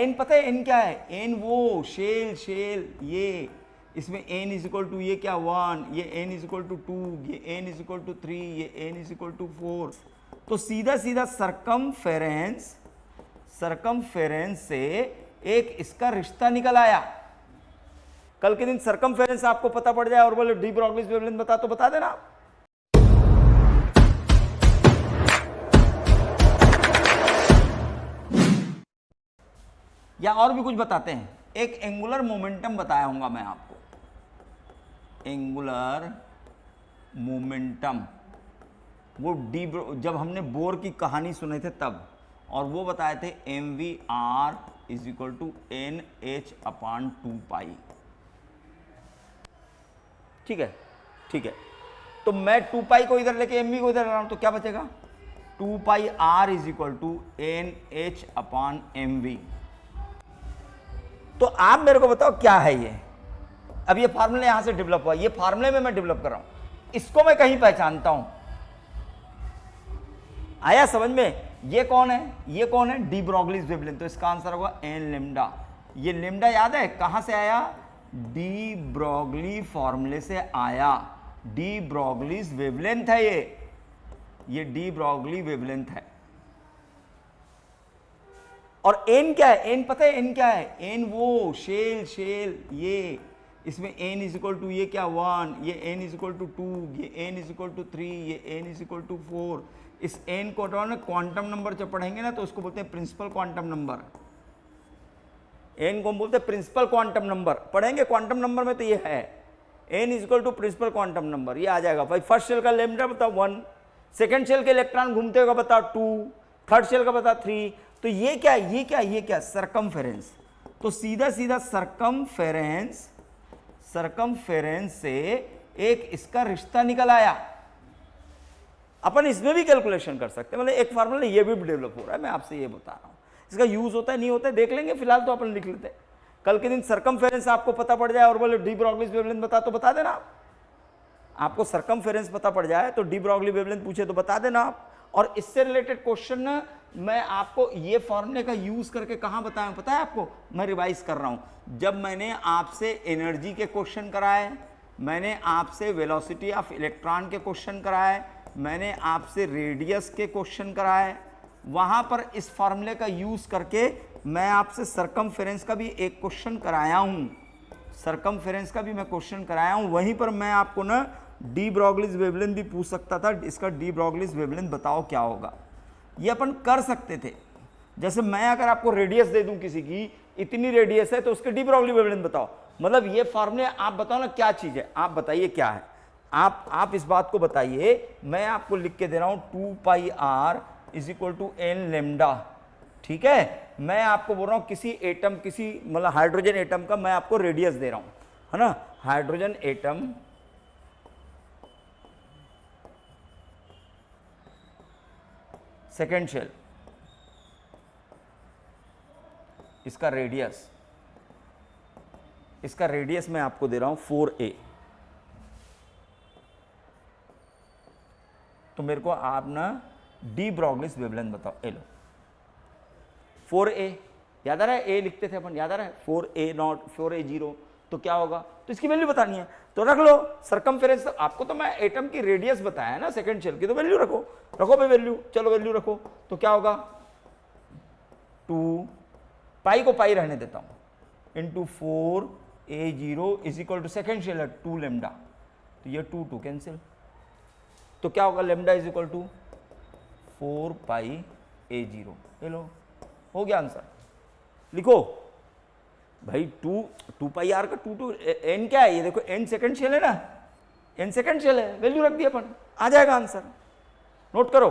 N पता है N क्या है? एन वो शेल ये, इसमें एन इज इक्वल टू ये क्या 1, ये एन इज इक्वल टू 2, ये एन इज इक्वल टू 3, ये एन इज इक्वल टू 4। तो सीधा सीधा सरकमफेरेंस से एक इसका रिश्ता निकल आया। कल के दिन सरकमफेरेंस आपको पता पड़ जाए और बोले डी ब्रॉगलीज वेवलेंथ बता, तो बता देना। या और भी कुछ बताते हैं। एक एंगुलर मोमेंटम बताया हूंगा मैं आपको, एंगुलर मोमेंटम, वो डी, जब हमने बोर की कहानी सुने थे तब, और वो बताए थे mvr is equal to nh upon 2 ठीक है। तो मैं 2 को इधर लेके mv को इधर ला रहा हूं, तो क्या बचेगा? 2r is equal to nh upon mv। तो आप मेरे को बताओ क्या है ये? अब ये फार्मूला यहां से डेवलप हुआ, ये फार्मूले में मैं डेवलप कर रहा हूं, इसको मैं कहीं पहचानता हूं। आया समझ में? ये कौन है? ये कौन है? De Broglie's wavelength. तो इसका आंसर होगा एन लेमडा। ये लेमडा याद है कहां से आया? डी ब्रॉगली फॉर्मूले से आया। डी ब्रॉगलीज वेवलेंथ है ये डी ब्रॉगली वेवलेंथ है। और एन क्या है? एन पता है एन क्या है? एन वो शेल ये, इसमें एन इज इक्वल टू ये क्या 1, ये एन इज इक्वल टू 2, ये एन इज इक्वल टू 3, ये एन इज इक्वल टू 4। इस एन को क्वांटम नंबर जब पढ़ेंगे ना तो उसको बोलते हैं प्रिंसिपल क्वांटम नंबर। एन को हम बोलते हैं प्रिंसिपल क्वांटम नंबर। पढ़ेंगे क्वांटम नंबर में तो ये है n is equal to principal quantum number. ये आ जाएगा भाई। फर्स्ट शेल का लेमडा बताओ 1, सेकेंड शेल के इलेक्ट्रॉन घूमते हुए बताओ 2, थर्ड शेल का बताओ 3। तो ये क्या सरकमफेरेंस। तो सीधा सीधा सरकमफेरेंस से एक इसका रिश्ता निकल आया। अपन इसमें भी कैलकुलेशन कर सकते हैं, मतलब एक फार्मूला ये भी डेवलप हो रहा है, मैं आपसे ये बता रहा हूं। इसका यूज होता है नहीं होता है देख लेंगे, फिलहाल तो अपन लिख लेते हैं। कल के दिन सरकमफेरेंस आपको पता पड़ जाए और बोले डी ब्रॉगलीज वेवलेंथ बता, तो बता देना। आपको सरकमफेरेंस पता पड़ जाए तो डी ब्रॉगली वेवलेंथ पूछे तो बता देना आप। और इससे रिलेटेड क्वेश्चन मैं आपको ये फॉर्मूले का यूज करके कहां बताया पता है आपको? मैं रिवाइज कर रहा हूं। जब मैंने आपसे एनर्जी के क्वेश्चन कराए, मैंने आपसे वेलोसिटी ऑफ इलेक्ट्रॉन के क्वेश्चन कराए, मैंने आपसे रेडियस के क्वेश्चन कराए, वहां पर इस फॉर्मूले का यूज करके मैं आपसे सरकमफेरेंस का भी एक क्वेश्चन कराया हूं। सरकमफेरेंस का भी मैं क्वेश्चन कराया हूं। वहीं पर मैं आपको ना डी ब्रॉगलीज वेवलेंथ भी पूछ सकता था, इसका डी ब्रॉगलीज वेवलेंथ बताओ क्या होगा। ये अपन कर सकते थे। जैसे मैं अगर आपको रेडियस दे दूं किसी की, इतनी रेडियस है तो उसके डी ब्रॉगली वेवलेंथ बताओ, मतलब ये फॉर्मूले आप बताओ ना क्या चीज है, आप बताइए क्या है। आप इस बात को बताइए। मैं आपको लिख के दे रहा हूं 2πr is equal to n lambda, ठीक है। मैं आपको बोल रहा हूं किसी एटम, किसी मतलब हाइड्रोजन एटम का मैं आपको रेडियस दे रहा हूं, है ना। हाइड्रोजन एटम सेकेंड शेल, इसका रेडियस मैं आपको दे रहा हूं 4a। तो मेरे को आप ना डी ब्रॉगलीज वेवलेंथ बताओ। ए लो 4a, याद आ रहा है? ए लिखते थे अपन, याद आ रहा है? 4a0 4a0, तो क्या होगा? तो इसकी वैल्यू बतानी है, तो रख लो सरकमफेरेंस। आपको तो मैं एटम की रेडियस बताया है ना सेकंड शेल की, तो वैल्यू रखो भाई वैल्यू। चलो वैल्यू रखो, तो क्या होगा? 2 पाई को पाई रहने देता हूं into 4a0 is equal to second shell है 2 लेमडा, तो ये 2 कैंसिल, तो क्या होगा? Lambda is equal to 4πa0। ये लो हो गया आंसर। लिखो भाई 2πr का 2 n क्या है? ये देखो n सेकंड शेल है ना, n सेकंड शेल है, वैल्यू रख दी अपन, आ जाएगा आंसर। नोट करो।